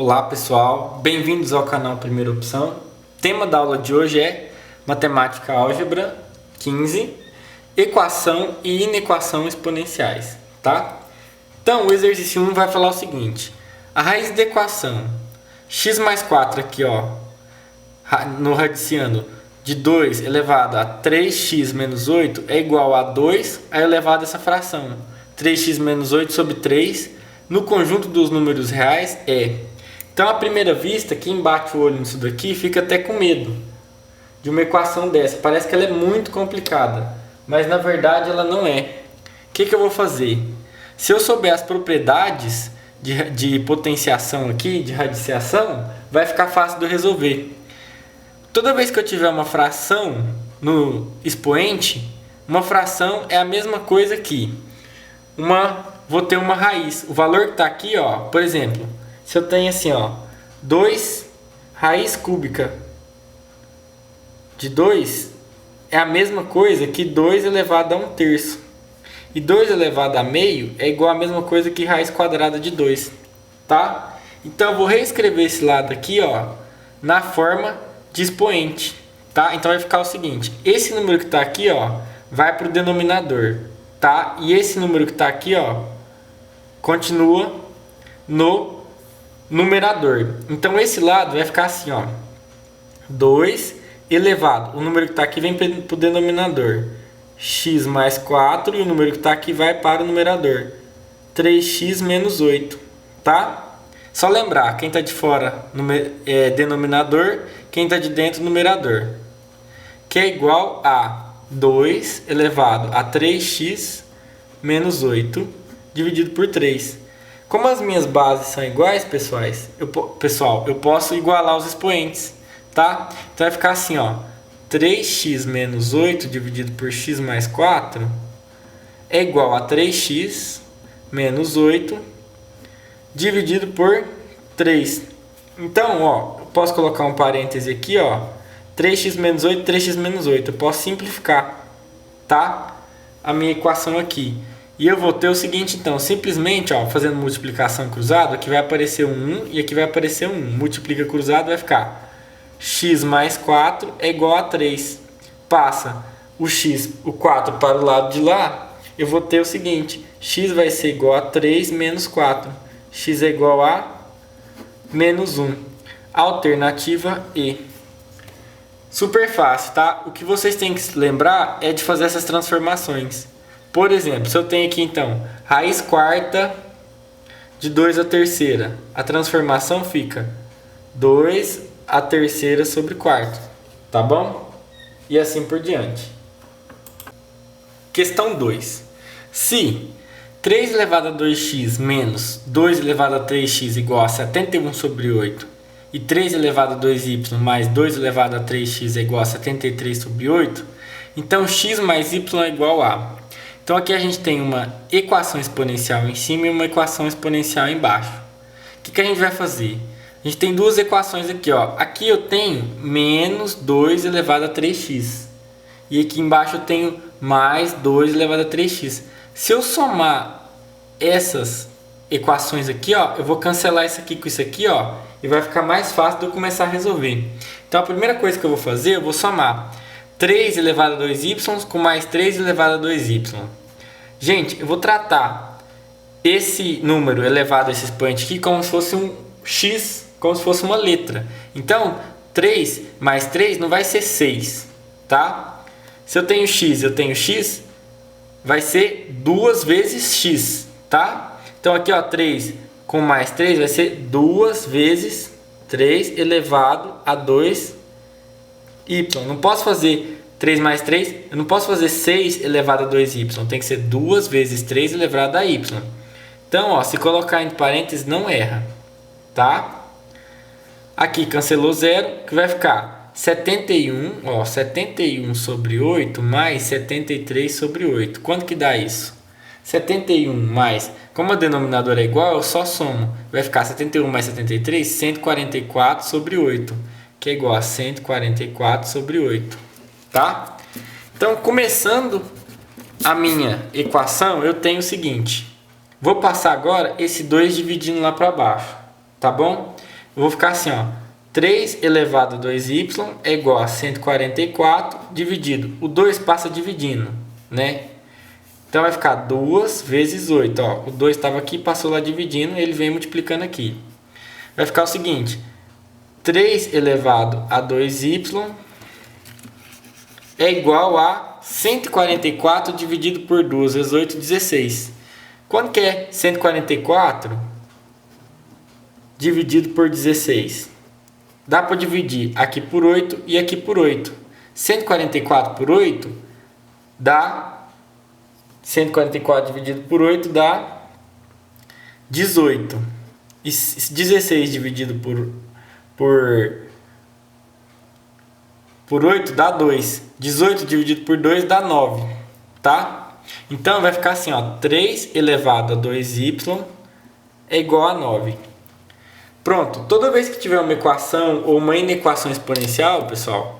Olá pessoal, bem-vindos ao canal Primeira Opção. O tema da aula de hoje é Matemática Álgebra 15, Equação e Inequação exponenciais, tá? Então o exercício 1 vai falar o seguinte: a raiz da equação x mais 4 aqui, ó, no radiciando de 2 elevado a 3x menos 8 é igual a 2 elevado a essa fração 3x menos 8 sobre 3 no conjunto dos números reais é. Então, à primeira vista, quem bate o olho nisso daqui fica até com medo de uma equação dessa. Parece que ela é muito complicada, mas na verdade ela não é. O que eu vou fazer? Se eu souber as propriedades de potenciação aqui, de radiciação, vai ficar fácil de eu resolver. Toda vez que eu tiver uma fração no expoente, uma fração é a mesma coisa que vou ter uma raiz. O valor que está aqui, ó, por exemplo, se eu tenho assim, ó, 2 raiz cúbica de 2 é a mesma coisa que 2 elevado a 1/3. E 2 elevado a meio é igual a mesma coisa que raiz quadrada de 2, tá? Então eu vou reescrever esse lado aqui, ó, na forma de expoente, tá? Então vai ficar o seguinte: esse número que está aqui, ó, vai para o denominador, tá? E esse número que está aqui, ó, continua no numerador. Então esse lado vai ficar assim, ó, 2 elevado, o número que está aqui vem para o denominador, x mais 4, e o número que está aqui vai para o numerador, 3x menos 8, tá? Só lembrar, quem está de fora é denominador, quem está de dentro numerador, que é igual a 2 elevado a 3x menos 8 dividido por 3. Como as minhas bases são iguais, pessoal, eu posso igualar os expoentes, tá? Então vai ficar assim, ó, 3x menos 8 dividido por x mais 4 é igual a 3x menos 8 dividido por 3. Então, ó, eu posso colocar um parêntese aqui, ó, 3x menos 8, 3x menos 8. Eu posso simplificar, tá? A minha equação aqui. E eu vou ter o seguinte, então, simplesmente, ó, fazendo multiplicação cruzada, aqui vai aparecer um 1 e aqui vai aparecer um 1. Multiplica cruzado, vai ficar x mais 4 é igual a 3. Passa o 4 para o lado de lá, eu vou ter o seguinte: x vai ser igual a 3 menos 4. X é igual a menos 1. Alternativa E. Super fácil, tá? O que vocês têm que lembrar é de fazer essas transformações. Por exemplo, se eu tenho aqui então raiz quarta de 2 à terceira, a transformação fica 2 à terceira sobre quarto, tá bom? E assim por diante. Questão 2. Se 3 elevado a 2x menos 2 elevado a 3x igual a 71 sobre 8 e 3 elevado a 2y mais 2 elevado a 3x é igual a 73 sobre 8, então x mais y é igual a... Então aqui a gente tem uma equação exponencial em cima e uma equação exponencial embaixo. O que a gente vai fazer? A gente tem duas equações aqui, ó. Aqui eu tenho menos 2 elevado a 3x. E aqui embaixo eu tenho mais 2 elevado a 3x. Se eu somar essas equações aqui, ó, eu vou cancelar isso aqui com isso aqui, ó, e vai ficar mais fácil de eu começar a resolver. Então a primeira coisa que eu vou fazer, eu vou somar 3 elevado a 2y com mais 3 elevado a 2y. Gente, eu vou tratar esse número elevado a esse expoente aqui como se fosse um x, como se fosse uma letra. Então, 3 mais 3 não vai ser 6, tá? Se eu tenho x, vai ser 2 vezes x, tá? Então aqui, ó, 3 com mais 3 vai ser 2 vezes 3 elevado a 2y. Não posso fazer 3 mais 3, eu não posso fazer 6 elevado a 2y, tem que ser 2 vezes 3 elevado a y. Então, ó, se colocar entre parênteses não erra, tá? Aqui cancelou 0, que vai ficar 71, ó, 71 sobre 8 mais 73 sobre 8. Quanto que dá isso? 71 mais, como o denominador é igual, eu só somo. Vai ficar 71 mais 73, 144 sobre 8, que é igual a 144 sobre 8, tá? Então, começando a minha equação, eu tenho o seguinte. Vou passar agora esse 2 dividindo lá para baixo, tá bom? eu vou ficar assim, ó. 3 elevado a 2y é igual a 144 dividido. O 2 passa dividindo, né? Então vai ficar 2 vezes 8. Ó. O 2 estava aqui, passou lá dividindo, ele vem multiplicando aqui. Vai ficar o seguinte. 3 elevado a 2y é igual a 144 dividido por 2 vezes 8, 16. Quanto que é 144 dividido por 16? Dá para dividir aqui por 8 e aqui por 8. 144 por 8 dá... 144 dividido por 8 dá 18. E 16 dividido por 8 dá 2. 18 dividido por 2 dá 9. Tá? Então vai ficar assim, ó. 3 elevado a 2y é igual a 9. Pronto, toda vez que tiver uma equação ou uma inequação exponencial, pessoal,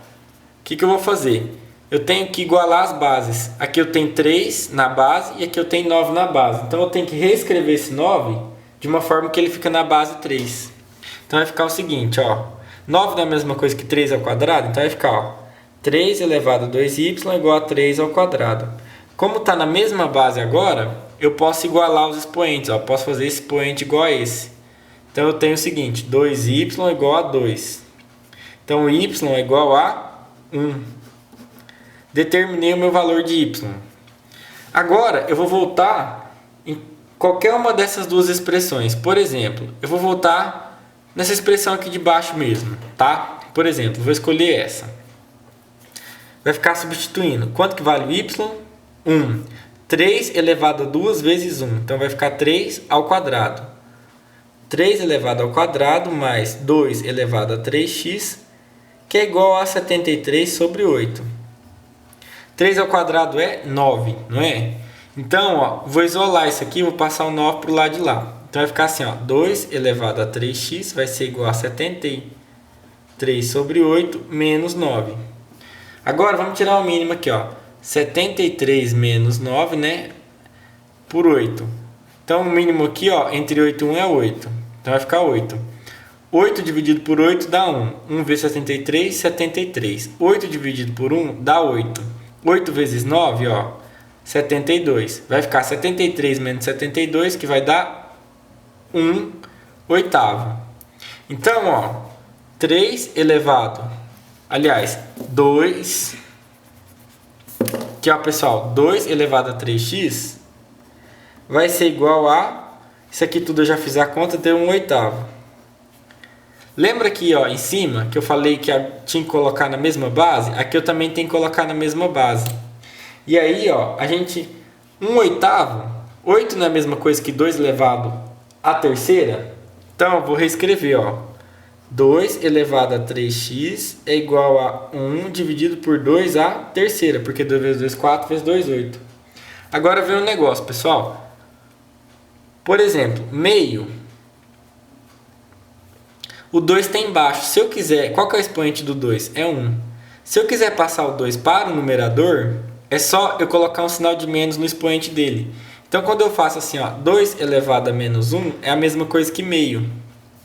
o que eu vou fazer? Eu tenho que igualar as bases. Aqui eu tenho 3 na base e aqui eu tenho 9 na base. Então eu tenho que reescrever esse 9 de uma forma que ele fica na base 3. Então vai ficar o seguinte, ó. 9 não é a mesma coisa que 3 ao quadrado, então vai ficar, ó. 3 elevado a 2y é igual a 3 ao quadrado. Como está na mesma base agora, eu posso igualar os expoentes, ó. Posso fazer esse expoente igual a esse. Então eu tenho o seguinte, 2y é igual a 2. Então y é igual a 1. Determinei o meu valor de y. Agora eu vou voltar em qualquer uma dessas duas expressões. Por exemplo, eu vou voltar nessa expressão aqui de baixo mesmo, tá? Por exemplo, vou escolher essa. Vai ficar substituindo. Quanto que vale o y? 1. 3 elevado a 2 vezes 1. Então vai ficar 3 ao quadrado. 3 elevado ao quadrado mais 2 elevado a 3x, que é igual a 73 sobre 8. 3 ao quadrado é 9, não é? Então, ó, vou isolar isso aqui e vou passar o 9 para o lado de lá. Então vai ficar assim, ó, 2 elevado a 3x vai ser igual a 73 sobre 8 menos 9. Agora vamos tirar o mínimo aqui, ó. 73 menos 9, né? Por 8. Então o mínimo aqui, ó, entre 8 e 1 é 8. Então vai ficar 8. 8 dividido por 8 dá 1. 1 vezes 73, 73. 8 dividido por 1 dá 8. 8 vezes 9, ó, 72. Vai ficar 73 menos 72, que vai dar 1 oitavo. Então, ó, 3 elevado, aliás, 2, que ó, pessoal, 2 elevado a 3x vai ser igual a, isso aqui tudo eu já fiz a conta, deu 1 oitavo. Lembra aqui, ó, em cima, que eu falei que tinha que colocar na mesma base? Aqui eu também tenho que colocar na mesma base. E aí, ó, a gente, 1 oitavo, 8 não é a mesma coisa que 2 elevado à terceira? Então, eu vou reescrever, ó. 2 elevado a 3x é igual a 1 dividido por 2 à terceira, porque 2 vezes 2, 4, vezes 2, 8. Agora vem um negócio, pessoal. Por exemplo, meio. O 2 tem embaixo. Se eu quiser, qual que é o expoente do 2? É 1. Se eu quiser passar o 2 para o numerador, é só eu colocar um sinal de menos no expoente dele. Então, quando eu faço assim, ó, 2 elevado a menos 1 é a mesma coisa que meio,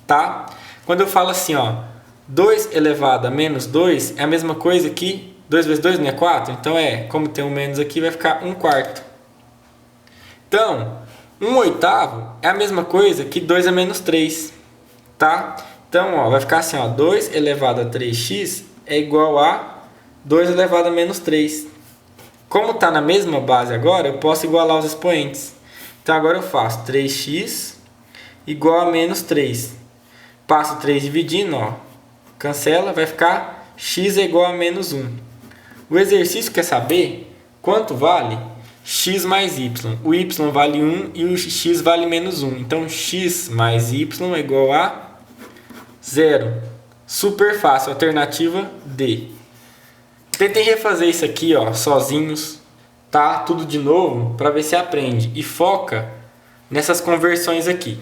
tá? Quando eu falo assim, ó, 2 elevado a menos 2 é a mesma coisa que 2 vezes 2 não é 4? Então, como tem um menos aqui, vai ficar 1 quarto. Então, 1 oitavo é a mesma coisa que 2 a menos 3, tá? Então, ó, vai ficar assim, ó, 2 elevado a 3x é igual a 2 elevado a menos 3. Como está na mesma base agora, eu posso igualar os expoentes. Então, agora eu faço 3x igual a menos 3. Passo 3 dividindo, ó, cancela, vai ficar x é igual a menos 1. O exercício quer saber quanto vale x mais y. O y vale 1 e o x vale menos 1. Então, x mais y é igual a 0. Super fácil. Alternativa D. Tentem refazer isso aqui, ó, sozinhos, tá? Tudo de novo, para ver se aprende. E foca nessas conversões aqui.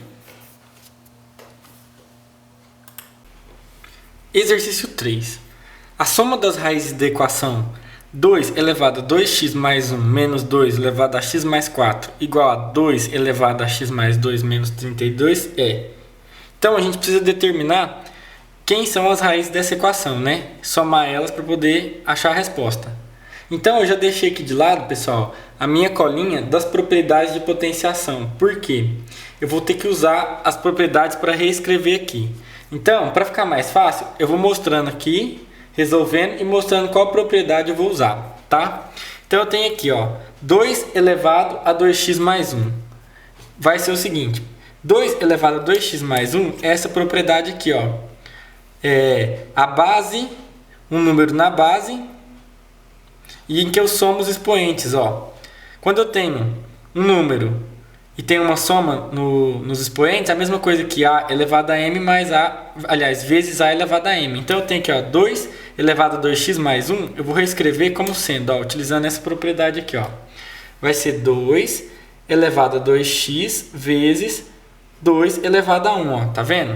Exercício 3. A soma das raízes da equação 2 elevado a 2x mais 1 menos 2 elevado a x mais 4 igual a 2 elevado a x mais 2 menos 32 é... Então a gente precisa determinar quem são as raízes dessa equação, né? Somar elas para poder achar a resposta. Então eu já deixei aqui de lado, pessoal, a minha colinha das propriedades de potenciação. Por quê? Eu vou ter que usar as propriedades para reescrever aqui. Então, para ficar mais fácil, eu vou mostrando aqui, resolvendo e mostrando qual propriedade eu vou usar, tá? Então eu tenho aqui, ó, 2 elevado a 2x mais 1. Vai ser o seguinte, 2 elevado a 2x mais 1 é essa propriedade aqui, ó. É a base, um número na base, e em que eu somo os expoentes, ó. Quando eu tenho um número e tem uma soma nos expoentes, a mesma coisa que a elevado a m mais a, aliás, vezes a elevado a m. Então eu tenho aqui, ó, 2 elevado a 2x mais 1, eu vou reescrever como sendo, ó, utilizando essa propriedade aqui, ó. Vai ser 2 elevado a 2x vezes 2 elevado a 1, ó, tá vendo?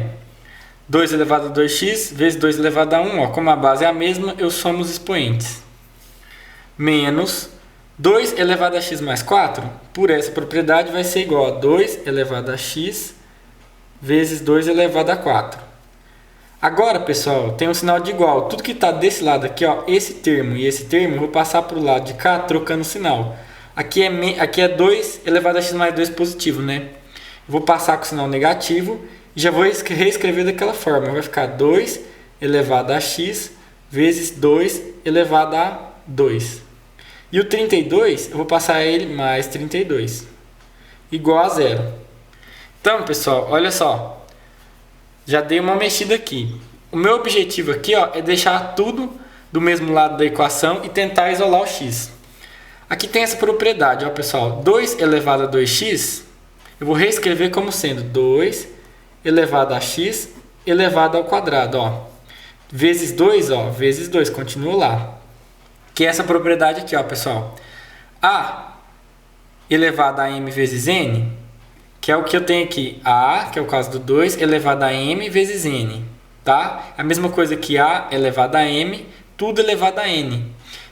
2 elevado a 2x vezes 2 elevado a 1, ó, como a base é a mesma, eu somo os expoentes. Menos 2 elevado a x mais 4, por essa propriedade vai ser igual a 2 elevado a x vezes 2 elevado a 4. Agora, pessoal, tem um sinal de igual. Tudo que está desse lado aqui, ó, esse termo e esse termo, eu vou passar para o lado de cá trocando o sinal. Aqui é 2 elevado a x mais 2 positivo, né? Eu vou passar com o sinal negativo e já vou reescrever daquela forma. Vai ficar 2 elevado a x vezes 2 elevado a 2. E o 32, eu vou passar ele mais 32, igual a 0. Então, pessoal, olha só. Já dei uma mexida aqui. O meu objetivo aqui, ó, é deixar tudo do mesmo lado da equação e tentar isolar o x. Aqui tem essa propriedade, ó, pessoal. 2 elevado a 2x, eu vou reescrever como sendo 2 elevado a x elevado ao quadrado, ó. Vezes 2, ó, vezes 2, continua lá. Que é essa propriedade aqui, ó, pessoal. A elevado a m vezes n, que é o que eu tenho aqui. A, que é o caso do 2, elevado a m vezes n. Tá? A mesma coisa que A elevado a m, tudo elevado a n.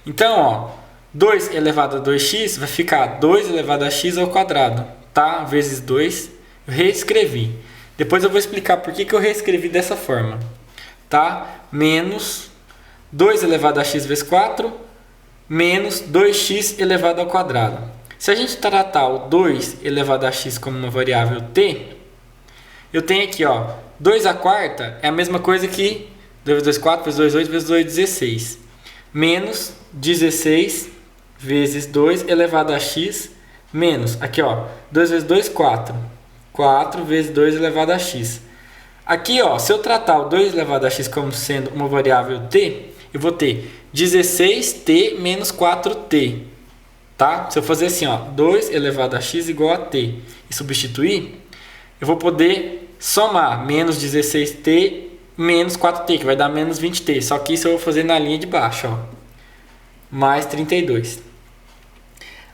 Então, ó, 2 elevado a 2x vai ficar 2 elevado a x ao quadrado. Tá? Vezes 2, eu reescrevi. Depois eu vou explicar por que eu reescrevi dessa forma. Tá? Menos 2 elevado a x vezes 4 menos 2x elevado ao quadrado. Se a gente tratar o 2 elevado a x como uma variável t, eu tenho aqui, ó, 2 à quarta é a mesma coisa que 2 vezes 2, 4, vezes 2, 8, vezes 2, 16. Menos 16 vezes 2 elevado a x, menos, aqui, ó, 2 vezes 2, 4. 4 vezes 2 elevado a x. Aqui, ó, se eu tratar o 2 elevado a x como sendo uma variável t, eu vou ter 16t menos 4t, tá? Se eu fazer assim, ó, 2 elevado a x igual a t e substituir, eu vou poder somar menos 16t menos 4t, que vai dar menos 20t. Só que isso eu vou fazer na linha de baixo, ó, mais 32.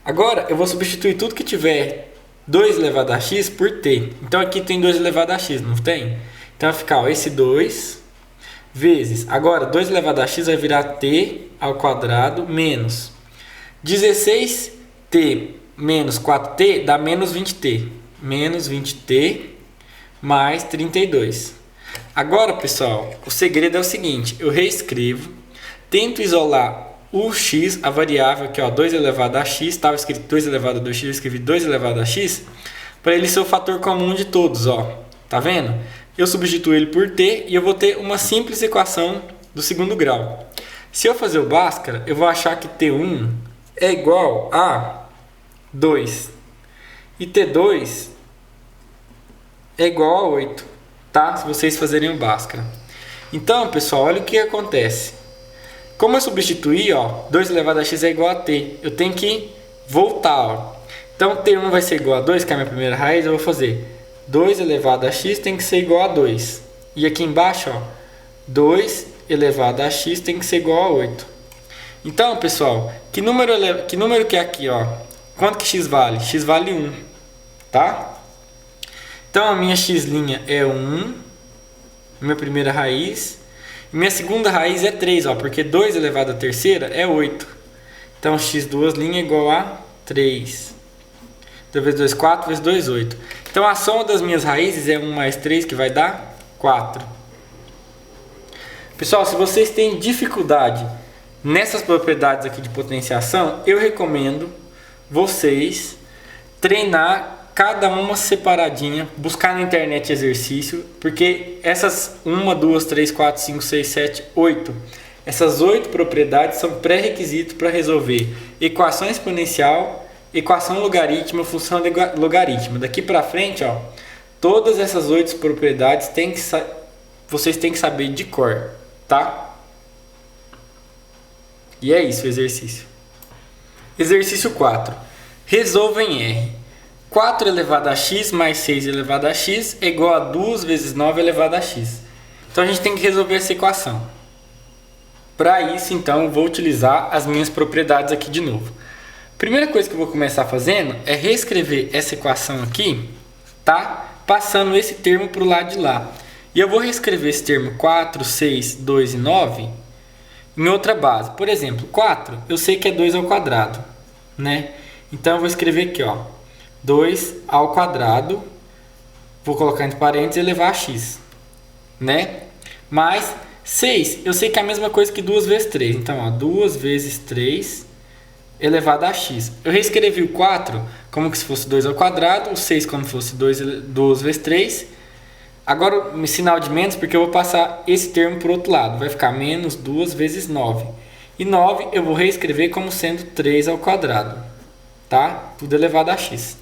Agora, eu vou substituir tudo que tiver 2 elevado a x por t. Então, aqui tem 2 elevado a x, não tem? Então, vai ficar, ó, esse 2... vezes, agora 2 elevado a x vai virar t ao quadrado menos 16t menos 4t dá menos 20t. Menos 20t mais 32. Agora, pessoal, o segredo é o seguinte, eu reescrevo, tento isolar o x, a variável aqui, ó, 2 elevado a x, estava escrito 2 elevado a 2x, eu escrevi 2 elevado a x, para ele ser o fator comum de todos, ó, tá vendo? Eu substituo ele por t e eu vou ter uma simples equação do segundo grau. Se eu fazer o Bhaskara, eu vou achar que t1 é igual a 2 e t2 é igual a 8, tá? Se vocês fazerem o Bhaskara. Então, pessoal, olha o que acontece. Como eu substituí, ó, 2 elevado a x é igual a t, eu tenho que voltar, ó. Então, t1 vai ser igual a 2, que é a minha primeira raiz, eu vou fazer 2 elevado a x tem que ser igual a 2. E aqui embaixo, ó, 2 elevado a x tem que ser igual a 8. Então, pessoal, que número que é aqui, ó? Quanto que x vale? X vale 1, tá? Então, a minha x' é 1, minha primeira raiz. E minha segunda raiz é 3, ó, porque 2 elevado à terceira é 8. Então, x duas linhas é igual a 3. 2 vezes 2, 4, vezes 2, 8. Então, a soma das minhas raízes é 1 mais 3, que vai dar 4. Pessoal, se vocês têm dificuldade nessas propriedades aqui de potenciação, eu recomendo vocês treinar cada uma separadinha, buscar na internet exercício, porque essas 1, 2, 3, 4, 5, 6, 7, 8, essas 8 propriedades são pré-requisitos para resolver equação exponencial, equação logarítmica, função logarítmica. Daqui para frente, ó, todas essas 8 propriedades vocês têm que saber de cor, tá? E é isso o exercício. Exercício 4. Resolva em R. 4 elevado a x mais 6 elevado a x é igual a 2 vezes 9 elevado a x. Então a gente tem que resolver essa equação. Para isso, então, eu vou utilizar as minhas propriedades aqui de novo. Primeira coisa que eu vou começar fazendo é reescrever essa equação aqui, tá? Passando esse termo para o lado de lá. E eu vou reescrever esse termo 4, 6, 2 e 9 em outra base. Por exemplo, 4 eu sei que é 2 ao quadrado, né? Então eu vou escrever aqui, ó, 2 ao quadrado, vou colocar entre parênteses e elevar a x, né? Mais 6, eu sei que é a mesma coisa que 2 vezes 3. Então, ó, 2 vezes 3 elevado a x. Eu reescrevi o 4 como se fosse 2 ao quadrado, o 6 como se fosse 2 vezes 3. Agora, o sinal de menos, porque eu vou passar esse termo para o outro lado. Vai ficar menos 2 vezes 9. E 9 eu vou reescrever como sendo 3 ao quadrado. Tá? Tudo elevado a x.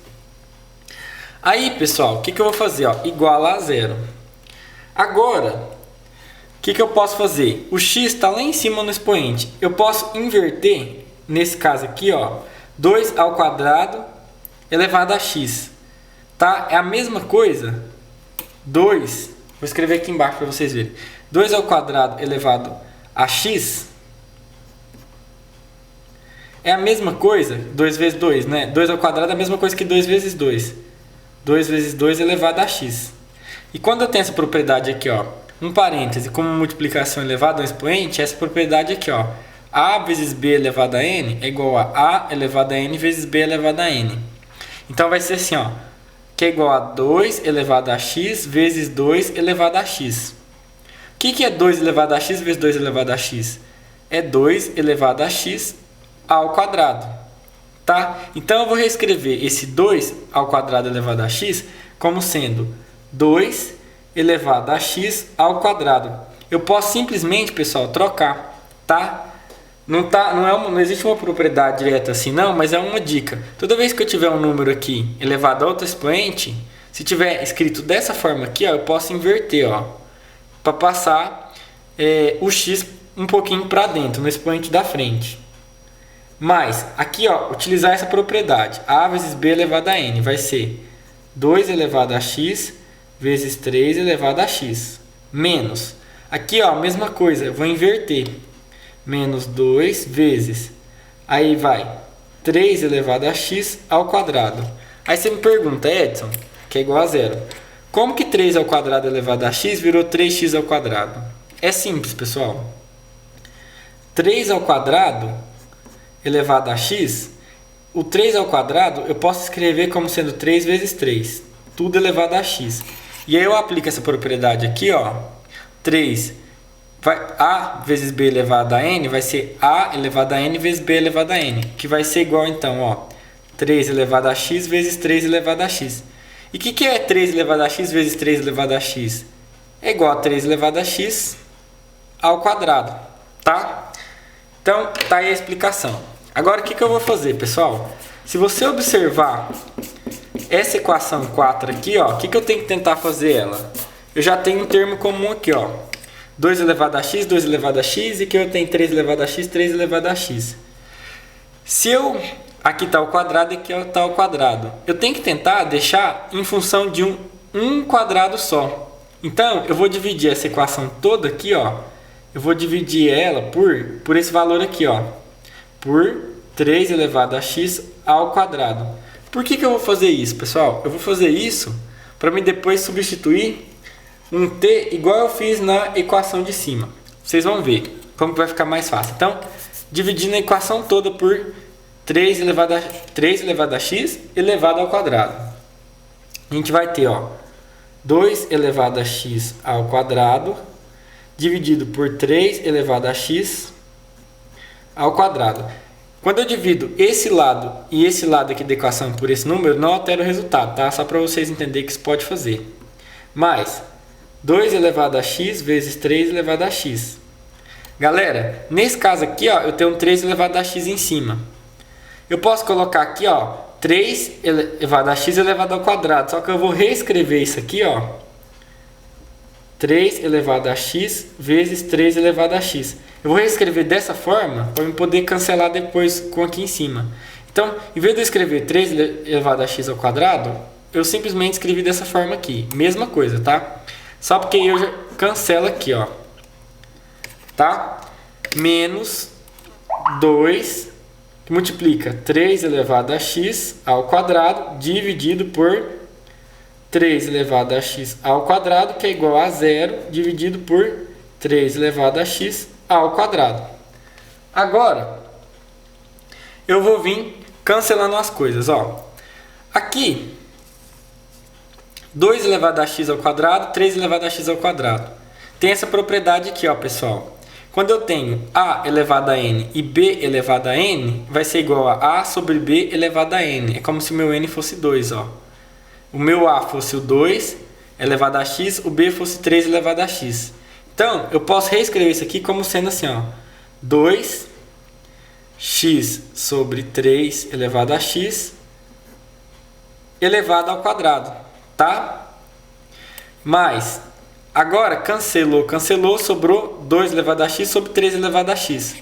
Aí, pessoal, o que eu vou fazer? Ó, igual a zero. Agora, o que eu posso fazer? O x está lá em cima no expoente. Eu posso inverter, nesse caso aqui, ó, 2 ao quadrado elevado a x. Tá? É a mesma coisa. 2, vou escrever aqui embaixo para vocês verem. 2 ao quadrado elevado a x é a mesma coisa, 2 vezes 2, né? 2 ao quadrado é a mesma coisa que 2 vezes 2. 2 vezes 2 elevado a x. E quando eu tenho essa propriedade aqui, ó, um parêntese como multiplicação elevada ao expoente, essa propriedade aqui, ó, a vezes b elevado a n é igual a elevado a n vezes b elevado a n. Então vai ser assim, ó, que é igual a 2 elevado a x vezes 2 elevado a x. O que é 2 elevado a x vezes 2 elevado a x? É 2 elevado a x ao quadrado. Tá? Então eu vou reescrever esse 2 ao quadrado elevado a x como sendo 2 elevado a x ao quadrado. Eu posso simplesmente, pessoal, trocar. Tá? Não existe uma propriedade direta assim não, mas é uma dica. Toda vez que eu tiver um número aqui elevado a outro expoente, se tiver escrito dessa forma aqui, ó, eu posso inverter, ó, para passar o x um pouquinho para dentro, no expoente da frente. Mas, aqui, ó, utilizar essa propriedade, a vezes b elevado a n, vai ser 2 elevado a x vezes 3 elevado a x, menos, aqui, ó, a mesma coisa, eu vou inverter, menos 2 vezes, aí vai 3 elevado a x ao quadrado. Aí você me pergunta, Edson, que é igual a zero, como que 3 ao quadrado elevado a x virou 3x ao quadrado? É simples, pessoal. 3 ao quadrado elevado a x, o 3 ao quadrado eu posso escrever como sendo 3 vezes 3, tudo elevado a x. E aí eu aplico essa propriedade aqui, ó, 3 a vezes b elevado a n vai ser a elevado a n vezes b elevado a n, que vai ser igual então, ó, 3 elevado a x vezes 3 elevado a x. E o que é 3 elevado a x vezes 3 elevado a x? É igual a 3 elevado a x ao quadrado, tá? Então, tá aí a explicação. Agora, o que eu vou fazer, pessoal? Se você observar essa equação 4 aqui, ó, o que eu tenho que tentar fazer ela? Eu já tenho um termo comum aqui, ó. 2 elevado a x, 2 elevado a x, e aqui eu tenho 3 elevado a x, 3 elevado a x. Se eu... Aqui está o quadrado e aqui está o quadrado. Eu tenho que tentar deixar em função de um quadrado só. Então, eu vou dividir essa equação toda aqui, ó. Eu vou dividir ela por esse valor aqui, ó. Por 3 elevado a x ao quadrado. Por que eu vou fazer isso, pessoal? Eu vou fazer isso para mim depois substituir um t igual eu fiz na equação de cima. Vocês vão ver como que vai ficar mais fácil. Então, dividindo a equação toda por 3 elevado a x elevado ao quadrado. A gente vai ter, ó, 2 elevado a x ao quadrado dividido por 3 elevado a x ao quadrado. Quando eu divido esse lado e esse lado aqui da equação por esse número, não altera o resultado, tá? Só para vocês entenderem que isso pode fazer. Mais 2 elevado a x vezes 3 elevado a x. Galera, nesse caso aqui, ó, eu tenho um 3 elevado a x em cima. Eu posso colocar aqui, ó, 3 elevado a x elevado ao quadrado. Só que eu vou reescrever isso aqui, ó. 3 elevado a x vezes 3 elevado a x. Eu vou reescrever dessa forma para eu poder cancelar depois com aqui em cima. Então, em vez de eu escrever 3 elevado a x ao quadrado, eu simplesmente escrevi dessa forma aqui. Mesma coisa, tá? Só porque eu já cancelo aqui, ó. Tá? Menos 2, que multiplica 3 elevado a x ao quadrado, dividido por 3 elevado a x ao quadrado, que é igual a 0, dividido por 3 elevado a x ao quadrado. Agora, eu vou vir cancelando as coisas, ó. Aqui, 2 elevado a x ao quadrado, 3 elevado a x ao quadrado. Tem essa propriedade aqui, ó, pessoal. Quando eu tenho a elevado a n e b elevado a n, vai ser igual a sobre b elevado a n. É como se o meu n fosse 2, ó. O meu a fosse o 2 elevado a x, o b fosse 3 elevado a x. Então, eu posso reescrever isso aqui como sendo assim, ó. 2x sobre 3 elevado a x elevado ao quadrado, tá? Mais, agora cancelou, sobrou 2 elevado a x sobre 3 elevado a x.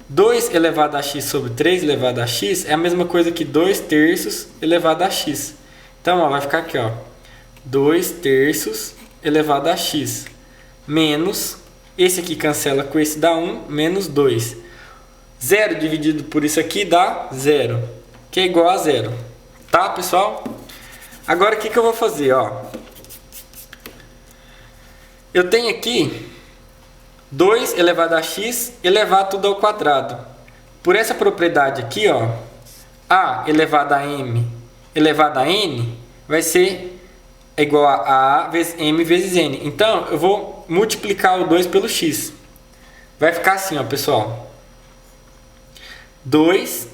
2 elevado a x sobre 3 elevado a x é a mesma coisa que 2 terços elevado a x. Então, ó, vai ficar aqui, ó. 2 terços elevado a x. Menos, esse aqui cancela com esse, dá 1, menos 2. 0 dividido por isso aqui dá 0, que é igual a 0. Tá, pessoal? Agora, o que eu vou fazer, ó? Eu tenho aqui 2 elevado a x elevado tudo ao quadrado. Por essa propriedade aqui, ó, a elevado a m elevado a n vai ser igual a vezes m vezes n. Então, eu vou multiplicar o 2 pelo x. Vai ficar assim, ó, pessoal. 2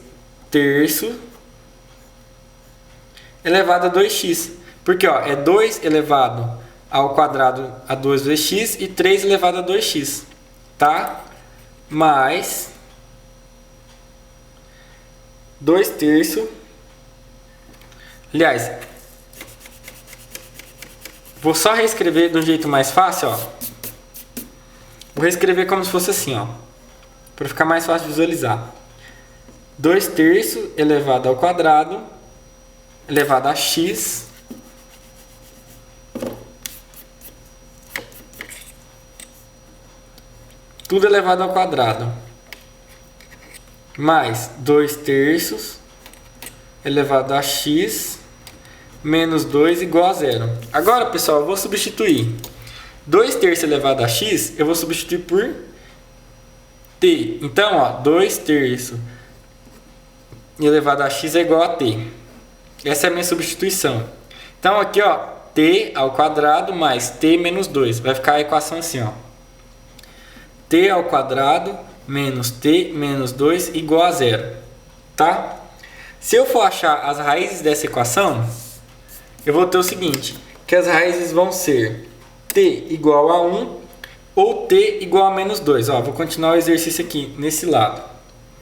terços elevado a 2x. Porque, ó, é 2 elevado ao quadrado a 2 vezes x e 3 elevado a 2x. Tá? Mais 2 terços. Aliás, vou só reescrever de um jeito mais fácil, ó. Vou reescrever como se fosse assim, ó, para ficar mais fácil de visualizar. 2 terços elevado ao quadrado elevado a x tudo elevado ao quadrado mais 2 terços elevado a x menos 2 igual a 0. Agora, pessoal, eu vou substituir 2 terços elevado a x, eu vou substituir por t. Então, ó, 2 terços elevado a x é igual a t. Essa é a minha substituição. Então, aqui, ó, t ao quadrado mais t menos 2. Vai ficar a equação assim, ó. T ao quadrado menos t menos 2 igual a 0. Tá? Se eu for achar as raízes dessa equação, eu vou ter o seguinte, que as raízes vão ser t igual a 1 ou t igual a menos 2. Ó, vou continuar o exercício aqui, nesse lado.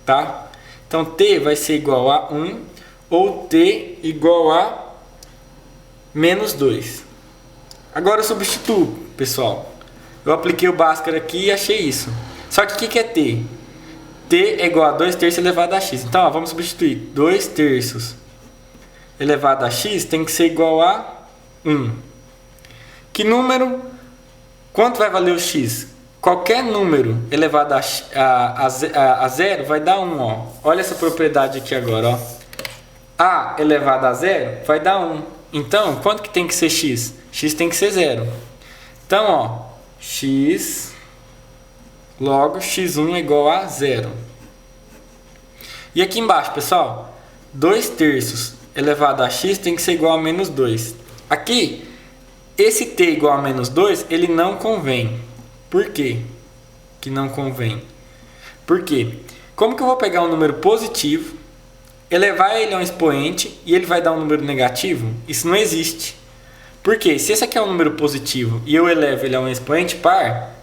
Tá? Então, t vai ser igual a 1 ou t igual a menos 2. Agora eu substituo, pessoal. Eu apliquei o Bhaskara aqui e achei isso. Só que o que é t? T é igual a 2 terços elevado a x. Então, ó, vamos substituir. 2 terços elevado a x tem que ser igual a 1. Que número? Quanto vai valer o x? Qualquer número elevado a 0 vai dar 1. Ó. Olha essa propriedade aqui agora. Ó. A elevado a 0 vai dar 1. Então, quanto que tem que ser x? X tem que ser 0. Então, ó, x, logo x1 é igual a 0. E aqui embaixo, pessoal, 2 terços elevado a x tem que ser igual a menos 2. Aqui, esse t igual a menos 2, ele não convém. Por quê que não convém? Porque como que eu vou pegar um número positivo, elevar ele a um expoente e ele vai dar um número negativo? Isso não existe. Porque se esse aqui é um número positivo e eu elevo ele a um expoente par,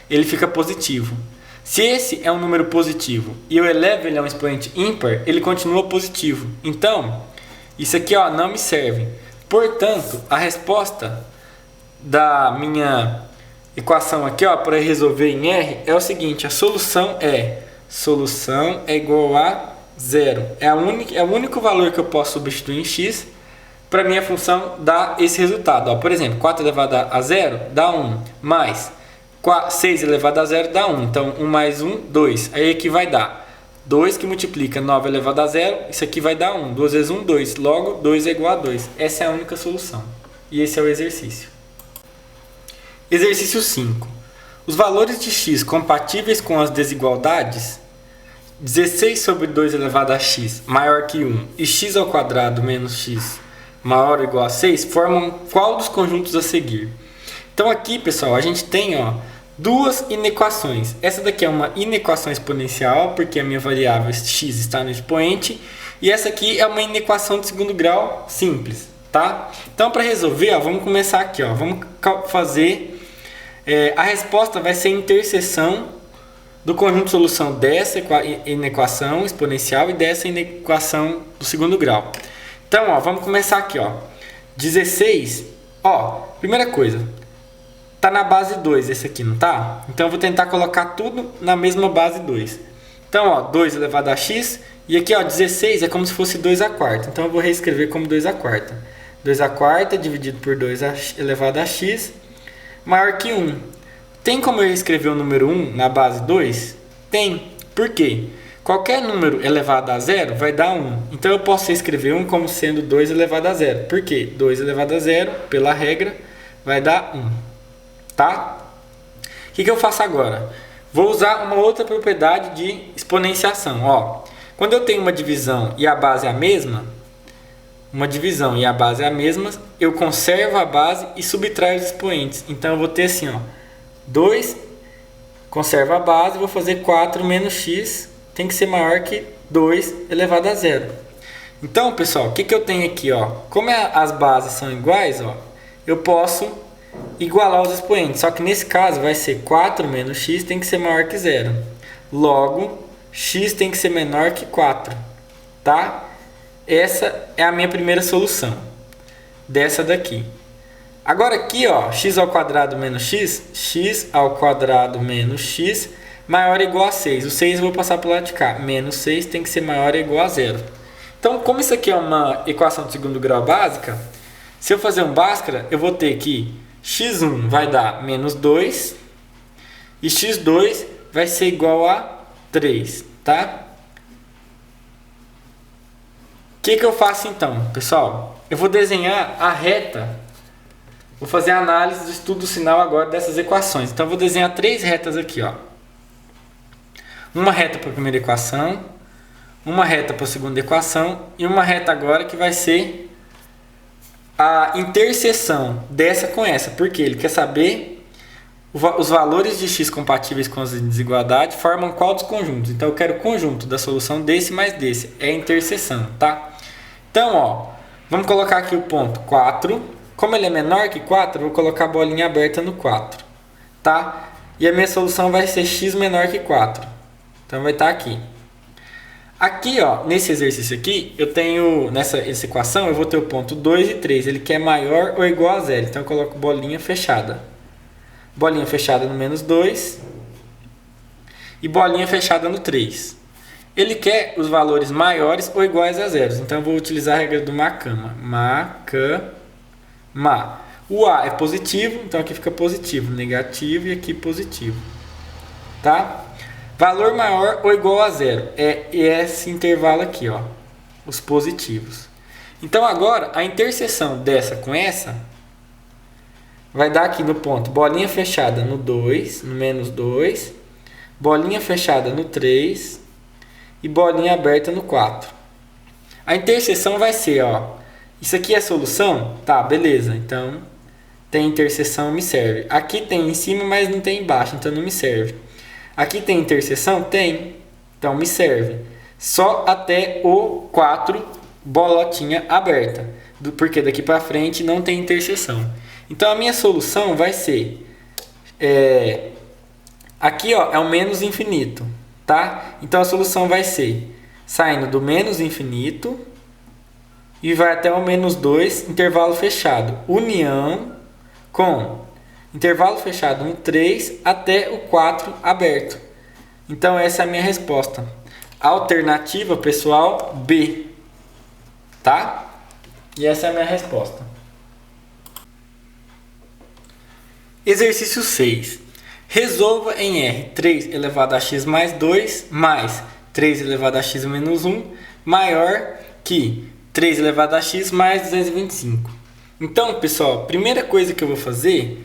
ele fica positivo. Se esse é um número positivo e eu elevo ele a um expoente ímpar, ele continua positivo. Então, isso aqui não me serve. Portanto, a resposta da minha equação aqui, para resolver em R, é o seguinte: a solução é igual a zero. É o único valor que eu posso substituir em x para minha função dar esse resultado. Por exemplo, 4 elevado a zero dá 1, mais 6 elevado a zero dá 1. Então, 1 mais 1, 2. Aí aqui vai dar 2 que multiplica 9 elevado a zero. Isso aqui vai dar 1. 2 vezes 1, 2. Logo, 2 é igual a 2. Essa é a única solução. E esse é o exercício. Exercício 5. Os valores de x compatíveis com as desigualdades 16 sobre 2 elevado a x maior que 1 e x ao quadrado menos x maior ou igual a 6 formam qual dos conjuntos a seguir? Então aqui, pessoal, a gente tem duas inequações. Essa daqui é uma inequação exponencial, porque a minha variável x está no expoente. E essa aqui é uma inequação de segundo grau simples, tá? Então, para resolver, vamos começar aqui. Vamos fazer... a resposta vai ser a interseção do conjunto de solução dessa inequação exponencial e dessa inequação do segundo grau. Então, vamos começar aqui. 16, primeira coisa, tá na base 2 esse aqui, não tá? Então, eu vou tentar colocar tudo na mesma base 2. Então, 2 elevado a x, e aqui, 16 é como se fosse 2 a quarta. Então, eu vou reescrever como 2 a quarta. 2 a quarta dividido por 2 elevado a x maior que 1. Tem como eu escrever o número 1 na base 2? Tem. Por quê? Qualquer número elevado a zero vai dar 1. Então eu posso escrever 1 como sendo 2 elevado a zero. Por quê? 2 elevado a zero, pela regra, vai dar 1. Tá? O que eu faço agora? Vou usar uma outra propriedade de exponenciação. Quando eu tenho uma divisão e a base é a mesma, eu conservo a base e subtraio os expoentes. Então eu vou ter assim, 2, conservo a base, vou fazer 4 menos x, tem que ser maior que 2 elevado a zero. Então, pessoal, o que eu tenho aqui? Como as bases são iguais, eu posso igualar os expoentes. Só que nesse caso vai ser 4 menos x tem que ser maior que zero. Logo, x tem que ser menor que 4. Tá? Essa é a minha primeira solução dessa daqui. Agora aqui, x ao quadrado menos x ao quadrado menos x maior ou igual a 6. O 6 eu vou passar para o lado de cá. Menos 6 tem que ser maior ou igual a zero. Então, como isso aqui é uma equação de segundo grau básica, se eu fazer um Bhaskara, eu vou ter que x1 vai dar menos 2 e x2 vai ser igual a 3, tá? O que eu faço então, pessoal? Eu vou desenhar a reta, vou fazer a análise do estudo do sinal agora dessas equações. Então eu vou desenhar 3 retas aqui, Uma reta para a primeira equação, uma reta para a segunda equação e uma reta agora que vai ser a interseção dessa com essa, porque ele quer saber os valores de x compatíveis com as desigualdades formam qual dos conjuntos. Então eu quero o conjunto da solução desse mais desse, é a interseção, tá? Então, vamos colocar aqui o ponto 4. Como ele é menor que 4, eu vou colocar a bolinha aberta no 4, tá? E a minha solução vai ser x menor que 4. Então vai estar aqui. Aqui, nesse exercício aqui, eu tenho, nessa equação, eu vou ter o ponto 2 e 3. Ele quer maior ou igual a zero. Então eu coloco bolinha fechada. Bolinha fechada no menos 2. E bolinha fechada no 3. Ele quer os valores maiores ou iguais a zero. Então eu vou utilizar a regra do Makama. O A é positivo, então aqui fica positivo. Negativo e aqui positivo. Tá? Valor maior ou igual a zero. É esse intervalo aqui, os positivos. Então agora, a interseção dessa com essa vai dar aqui no ponto bolinha fechada no 2, no menos 2, bolinha fechada no 3 e bolinha aberta no 4. A interseção vai ser, isso aqui é a solução? Tá, beleza. Então, tem interseção, me serve. Aqui tem em cima, mas não tem embaixo, então não me serve. Aqui tem interseção? Tem, então me serve. Só até o 4, bolotinha aberta, porque daqui para frente não tem interseção. Então a minha solução vai ser, aqui ó, é o menos infinito, tá? Então a solução vai ser saindo do menos infinito e vai até o menos 2, intervalo fechado, união com intervalo fechado 1, 3 até o 4 aberto. Então essa é a minha resposta. Alternativa, pessoal, B, tá? E essa é a minha resposta. Exercício 6. Resolva em R 3 elevado a x mais 2 mais 3 elevado a x menos 1 maior que 3 elevado a x mais 225. Então, pessoal, a primeira coisa que eu vou fazer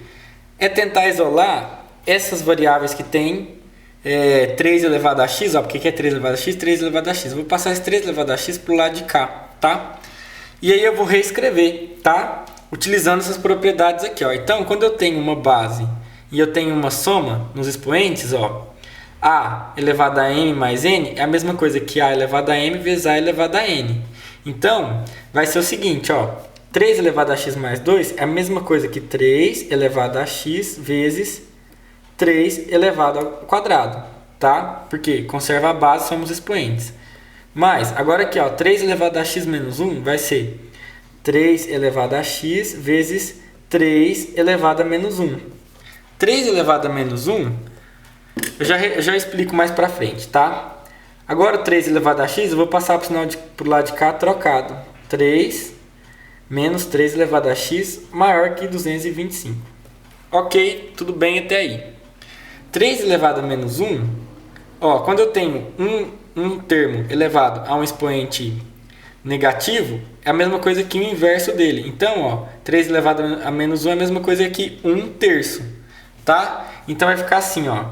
é tentar isolar essas variáveis que tem 3 elevado a x, ó, porque aqui é 3 elevado a x, 3 elevado a x. Eu vou passar esse 3 elevado a x para o lado de cá, tá? E aí eu vou reescrever, tá? Utilizando essas propriedades aqui, ó. Então, quando eu tenho uma base e eu tenho uma soma nos expoentes, ó, a elevado a m mais n é a mesma coisa que a elevado a m vezes a elevado a n. Então, vai ser o seguinte, ó, 3 elevado a x mais 2 é a mesma coisa que 3 elevado a x vezes 3 elevado ao quadrado, tá? Porque conserva a base, somos expoentes. Mas, agora aqui, ó, 3 elevado a x menos 1 vai ser 3 elevado a x vezes 3 elevado a menos 1. 3 elevado a menos 1, eu já explico mais pra frente, tá? Agora, 3 elevado a x, eu vou passar pro lado de cá trocado. 3 menos 3 elevado a x maior que 225. Ok, tudo bem até aí. 3 elevado a menos 1, ó, quando eu tenho um termo elevado a um expoente negativo, é a mesma coisa que o inverso dele. Então, ó, 3 elevado a menos 1 é a mesma coisa que 1/3, tá? Então vai ficar assim, ó,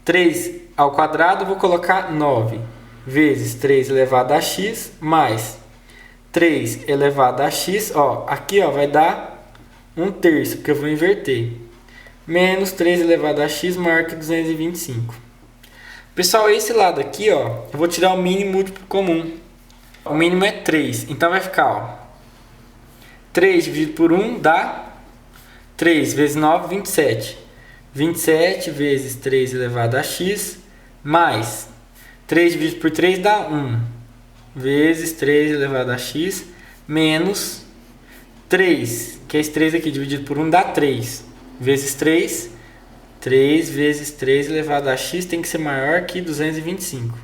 3 ao quadrado, eu vou colocar 9 vezes 3 elevado a x mais 3 elevado a x, ó, aqui ó, vai dar 1/3, porque eu vou inverter, menos 3 elevado a x maior que 225. Pessoal, esse lado aqui, ó, eu vou tirar o mínimo múltiplo comum. O mínimo é 3, então vai ficar, ó, 3 dividido por 1 dá 3 vezes 9, 27. 27 vezes 3 elevado a x mais 3 dividido por 3 dá 1 vezes 3 elevado a x menos 3, que é esse 3 aqui dividido por 1 dá 3 vezes 3. 3 vezes 3 elevado a x tem que ser maior que 225.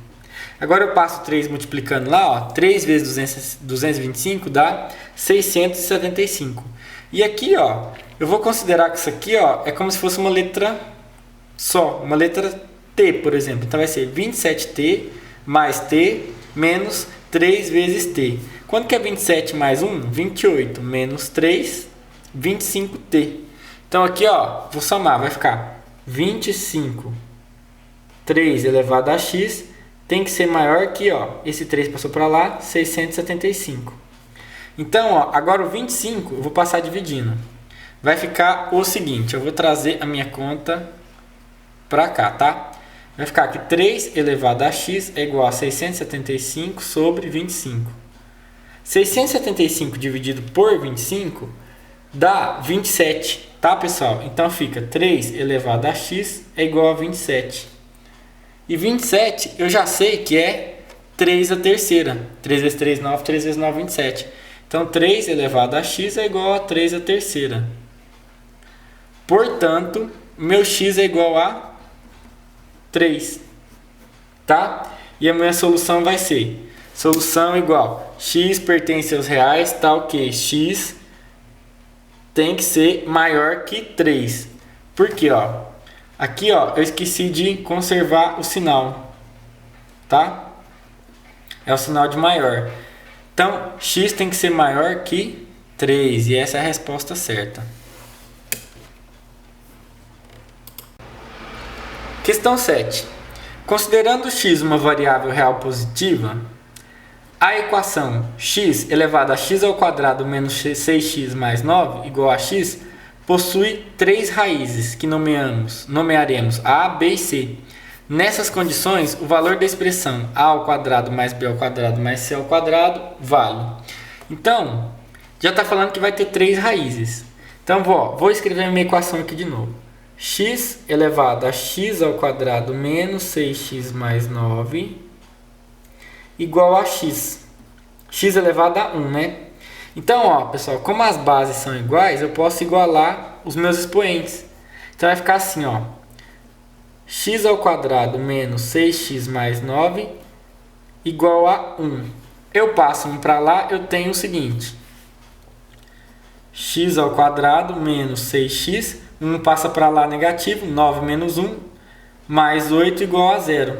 Agora eu passo 3 multiplicando lá, ó, 3 vezes 225 dá 675. E aqui, ó, eu vou considerar que isso aqui, ó, é como se fosse uma letra só, uma letra T, por exemplo. Então vai ser 27t mais t menos 3 vezes t. Quanto que é 27 mais 1? 28 menos 3, 25t. Então aqui, ó, vou somar, vai ficar 25, 3 elevado a x, tem que ser maior que, ó, esse 3 passou para lá, 675. Então, ó, agora o 25 eu vou passar dividindo. Vai ficar o seguinte, eu vou trazer a minha conta para cá, tá? Vai ficar que 3 elevado a x é igual a 675 sobre 25. 675 dividido por 25 dá 27, tá, pessoal? Então fica 3 elevado a x é igual a 27. E 27 eu já sei que é 3 a terceira. 3 vezes 3, 9, 3 vezes 9, 27. Então 3 elevado a x é igual a 3 a terceira. Portanto, meu x é igual a 3. Tá? E a minha solução vai ser solução igual x pertence aos reais, tal que x tem que ser maior que 3. Por quê? Ó, aqui, ó, eu esqueci de conservar o sinal, tá? É o sinal de maior. Então, x tem que ser maior que 3, e essa é a resposta certa. Questão 7. Considerando x uma variável real positiva, a equação x elevado a x ao quadrado menos 6x mais 9 igual a x possui 3 raízes que nomearemos A, B e C. Nessas condições, o valor da expressão a ao quadrado mais b ao quadrado mais c ao quadrado vale. Então, já está falando que vai ter 3 raízes. Então, vou escrever a minha equação aqui de novo. X elevado a x ao quadrado menos 6x mais 9 igual a x. X elevado a 1, né? Então, pessoal, como as bases são iguais, eu posso igualar os meus expoentes. Então, vai ficar assim, x ao quadrado menos 6x mais 9 igual a 1. Eu passo 1 para lá, eu tenho o seguinte. X ao quadrado menos 6x, 1 passa para lá negativo, 9 menos 1, mais 8 igual a 0.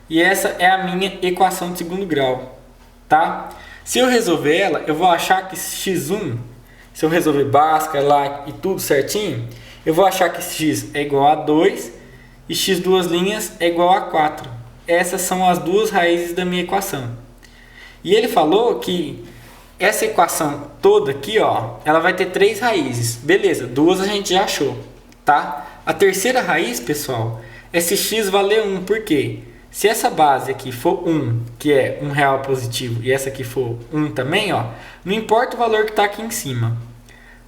E essa é a minha equação de segundo grau, tá? Se eu resolver ela, eu vou achar que x1, se eu resolver Bhaskara lá e tudo certinho, eu vou achar que x é igual a 2 e x duas linhas é igual a 4. Essas são as duas raízes da minha equação. E ele falou que essa equação toda aqui, ela vai ter 3 raízes. Beleza, 2 a gente já achou, tá? A terceira raiz, pessoal, é se x valer 1. Por quê? Se essa base aqui for 1, que é um real positivo, e essa aqui for 1 também, não importa o valor que está aqui em cima.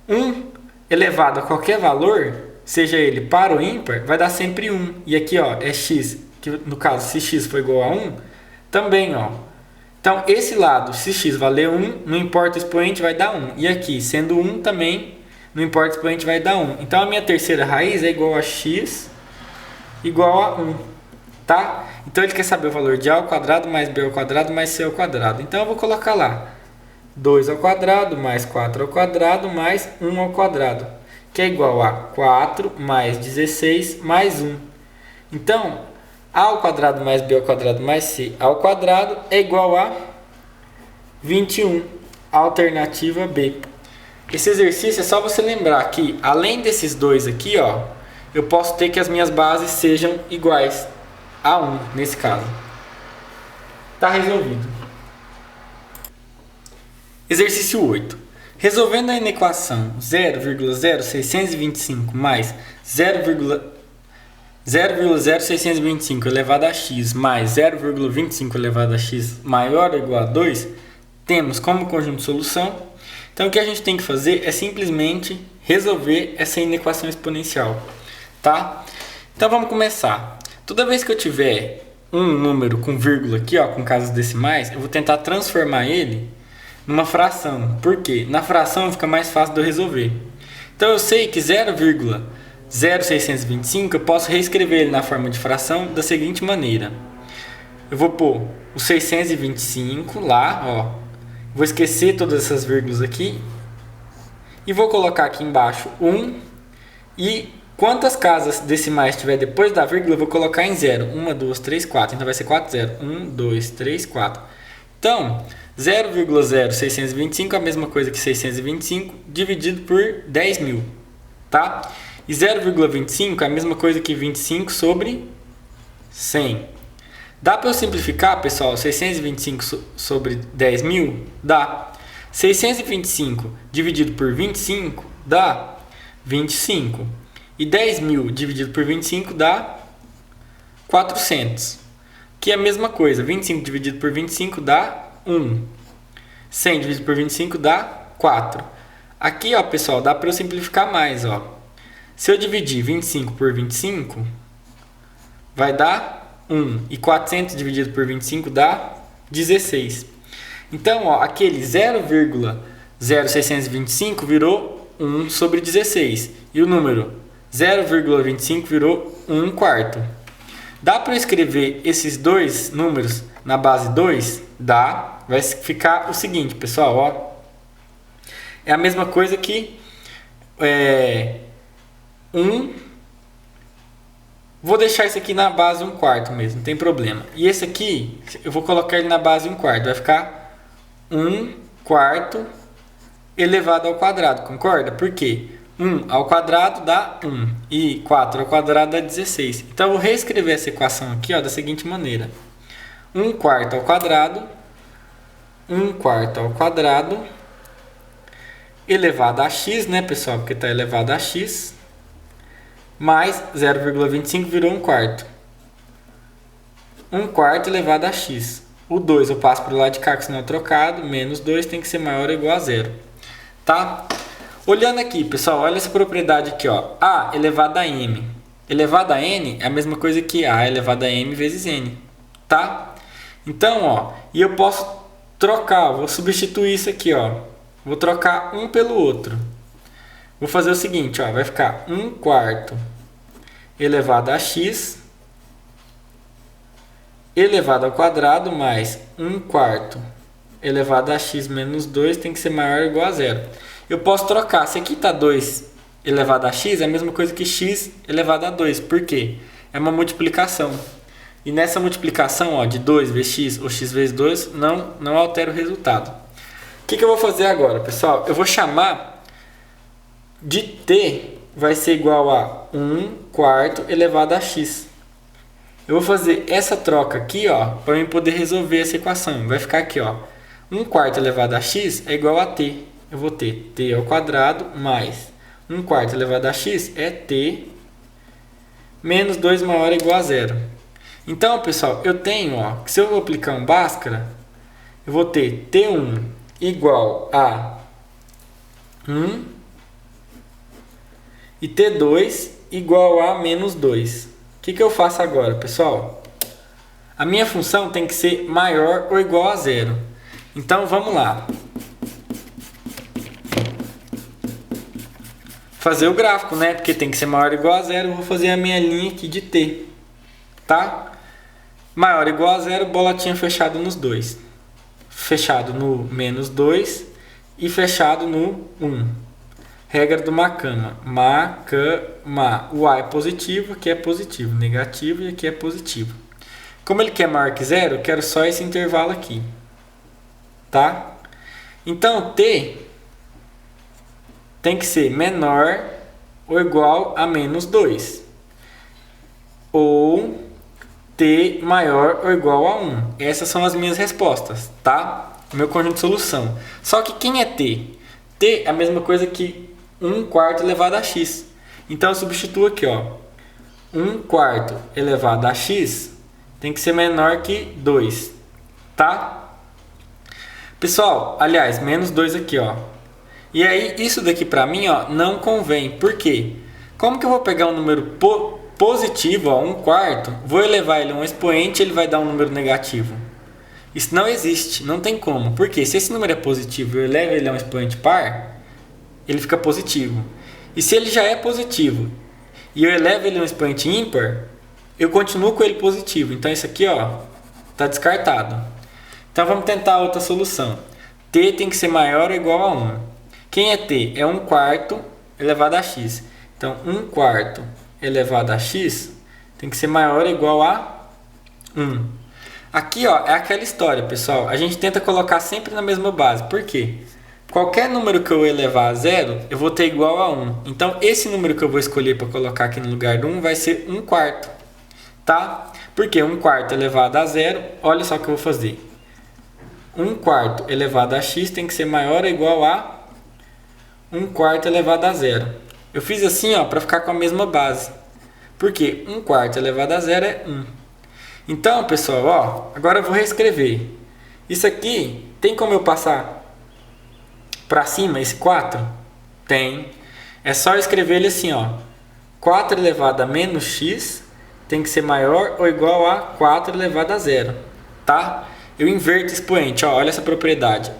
1 elevado a qualquer valor, seja ele par ou ímpar, vai dar sempre 1. E aqui, é x, que no caso, se x for igual a 1, também, Então, esse lado, se x valer 1, não importa o expoente, vai dar 1. E aqui, sendo 1 também, não importa o expoente, vai dar 1. Então, a minha terceira raiz é igual a x igual a 1, tá? Então, ele quer saber o valor de a ao quadrado mais b ao quadrado mais c ao quadrado. Então, eu vou colocar lá 2 ao quadrado mais 4 ao quadrado mais 1 ao quadrado, que é igual a 4 mais 16 mais 1. Então, a ao quadrado mais b ao quadrado mais c ao quadrado é igual a 21, alternativa B. Esse exercício é só você lembrar que, além desses dois aqui, eu posso ter que as minhas bases sejam iguais a 1, nesse caso. Está resolvido. Exercício 8. Resolvendo a inequação 0,0625 mais 0,0625 elevado a x mais 0,25 elevado a x maior ou igual a 2, temos como conjunto de solução. Então, o que a gente tem que fazer é simplesmente resolver essa inequação exponencial, tá? Então, vamos começar. Toda vez que eu tiver um número com vírgula aqui, com casas decimais, eu vou tentar transformar ele numa fração. Por quê? Na fração fica mais fácil de eu resolver. Então, eu sei que 0,0625 eu posso reescrever ele na forma de fração da seguinte maneira. Eu vou pôr o 625 lá, Vou esquecer todas essas vírgulas aqui. E vou colocar aqui embaixo 1. E quantas casas decimais tiver depois da vírgula, eu vou colocar em 0. 1, 2, 3, 4. Então vai ser 4, 0. 1, 2, 3, 4. Então, 0,0625 é a mesma coisa que 625 dividido por 10.000. Tá? E 0,25 é a mesma coisa que 25 sobre 100. Dá para eu simplificar, pessoal, 625 sobre 10.000? Dá. 625 dividido por 25 dá 25. E 10.000 dividido por 25 dá 400. Que é a mesma coisa. 25 dividido por 25 dá 1. 100 dividido por 25 dá 4. Aqui, pessoal, dá para eu simplificar mais, Se eu dividir 25 por 25, vai dar 1. E 400 dividido por 25 dá 16. Então, aquele 0,0625 virou 1 sobre 16. E o número 0,25 virou 1 quarto. Dá para eu escrever esses dois números na base 2? Dá. Vai ficar o seguinte, pessoal. É a mesma coisa que 1. Vou deixar isso aqui na base 1 quarto mesmo, não tem problema. E esse aqui, eu vou colocar ele na base 1 quarto. Vai ficar 1 quarto elevado ao quadrado, concorda? Por quê? 1 ao quadrado dá 1 e 4 ao quadrado dá 16. Então, eu vou reescrever essa equação aqui da seguinte maneira. 1 quarto ao quadrado, 1 quarto ao quadrado elevado a x, né, pessoal? Porque está elevado a x. Mais 0,25 virou 1/4. 1/4 elevado a x. O 2 eu passo para o lado de cá, que senão é trocado. Menos 2 tem que ser maior ou igual a 0. Tá? Olhando aqui, pessoal, olha essa propriedade aqui, ó. A elevado a m. Elevado a n é a mesma coisa que a elevado a m vezes n. Tá? Então, ó, e eu posso trocar, vou substituir isso aqui, ó. Vou trocar um pelo outro. Vou fazer o seguinte, ó, vai ficar 1/4 elevado a x elevado ao quadrado mais 1/4 elevado a x menos 2 tem que ser maior ou igual a 0. Eu posso trocar. Se aqui está 2 elevado a x, é a mesma coisa que x elevado a 2. Por quê? É uma multiplicação. E nessa multiplicação, ó, de 2 vezes x ou x vezes 2, não altera o resultado. O que eu vou fazer agora, pessoal? Eu vou chamar de t vai ser igual a 1/4 elevado a x. Eu vou fazer essa troca aqui, ó, para eu poder resolver essa equação. Vai ficar aqui, ó, 1/4 elevado a x é igual a t. Eu vou ter t ao quadrado mais 1/4 elevado a x é t menos 2 maior ou igual a 0. Então, pessoal, eu tenho, ó, que se eu aplicar um Bhaskara, eu vou ter t1 igual a 1 e t2 igual a menos 2. O que eu faço agora, pessoal? A minha função tem que ser maior ou igual a 0. Então, vamos lá. Fazer o gráfico, né? Porque tem que ser maior ou igual a 0. Eu vou fazer a minha linha aqui de t. Tá? Maior ou igual a 0, bolotinha fechado nos dois. Fechado no menos 2 e fechado no 1. Regra do Makama. Makama. O A é positivo, aqui é positivo. Negativo e aqui é positivo. Como ele quer maior que 0, eu quero só esse intervalo aqui. Tá? Então, t tem que ser menor ou igual a menos 2. Ou t maior ou igual a 1. Essas são as minhas respostas, tá? Meu conjunto de solução. Só que quem é t? T é a mesma coisa que 1/4 elevado a x. Então eu substituo aqui, ó. 1/4 elevado a x tem que ser menor que 2, tá? Pessoal, aliás, menos 2 aqui, ó. E aí, isso daqui pra mim, ó, não convém. Por quê? Como que eu vou pegar um número positivo, ó, 1/4, vou elevar ele a um expoente, ele vai dar um número negativo? Isso não existe, não tem como. Por quê? Se esse número é positivo e eu elevo ele a um expoente par, ele fica positivo. E se ele já é positivo e eu elevo ele a um expoente ímpar, eu continuo com ele positivo. Então isso aqui, ó, tá descartado. Então vamos tentar outra solução. T tem que ser maior ou igual a 1. Quem é t? É 1/4 elevado a x. Então 1/4 elevado a x tem que ser maior ou igual a 1. Aqui, ó, é aquela história, pessoal. A gente tenta colocar sempre na mesma base. Por quê? Qualquer número que eu elevar a 0, eu vou ter igual a 1. Então, esse número que eu vou escolher para colocar aqui no lugar do 1 vai ser 1/4. Tá? Porque 1/4 elevado a 0, olha só o que eu vou fazer. 1/4 elevado a x tem que ser maior ou igual a 1/4 elevado a 0. Eu fiz assim, ó, para ficar com a mesma base. Porque 1/4 elevado a 0 é 1. Então, pessoal, ó, agora eu vou reescrever. Isso aqui, tem como eu passar para cima esse 4? Tem. É só escrever ele assim, ó. 4 elevado a menos x tem que ser maior ou igual a 4 elevado a 0. Tá? Eu inverto expoente, ó, olha essa propriedade.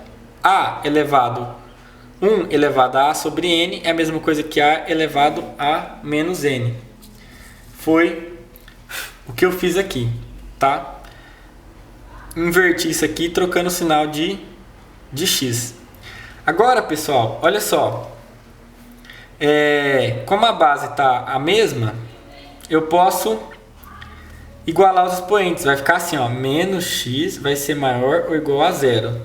A elevado 1 elevado a sobre n é a mesma coisa que a elevado a menos n. Foi o que eu fiz aqui, tá? Inverti isso aqui trocando o sinal de x. Agora, pessoal, olha só. Como a base está a mesma, eu posso igualar os expoentes. Vai ficar assim, ó, menos x vai ser maior ou igual a 0.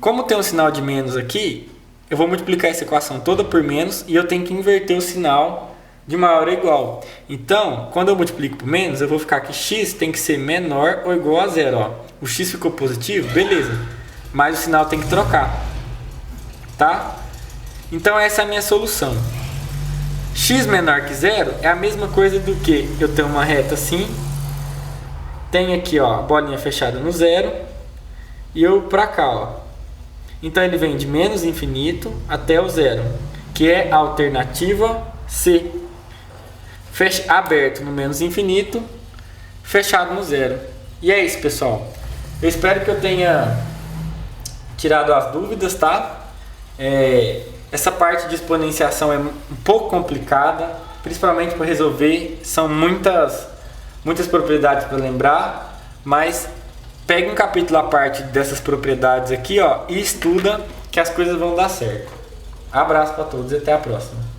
Como tem um sinal de menos aqui, eu vou multiplicar essa equação toda por menos e eu tenho que inverter o sinal de maior ou igual. Então, quando eu multiplico por menos, eu vou ficar que x tem que ser menor ou igual a 0. Ó. O x ficou positivo? Beleza. Mas o sinal tem que trocar. Tá? Então essa é a minha solução. X menor que zero é a mesma coisa do que eu tenho uma reta assim, tenho aqui ó, a bolinha fechada no zero, e eu para cá ó. Então ele vem de menos infinito até o zero, que é a alternativa C. Aberto no menos infinito, fechado no zero. E é isso, pessoal. Eu espero que eu tenha tirado as dúvidas, tá? Essa parte de exponenciação é um pouco complicada, principalmente para resolver. São muitas propriedades para lembrar, mas pega um capítulo à parte dessas propriedades aqui, ó, e estuda que as coisas vão dar certo. Abraço para todos e até a próxima.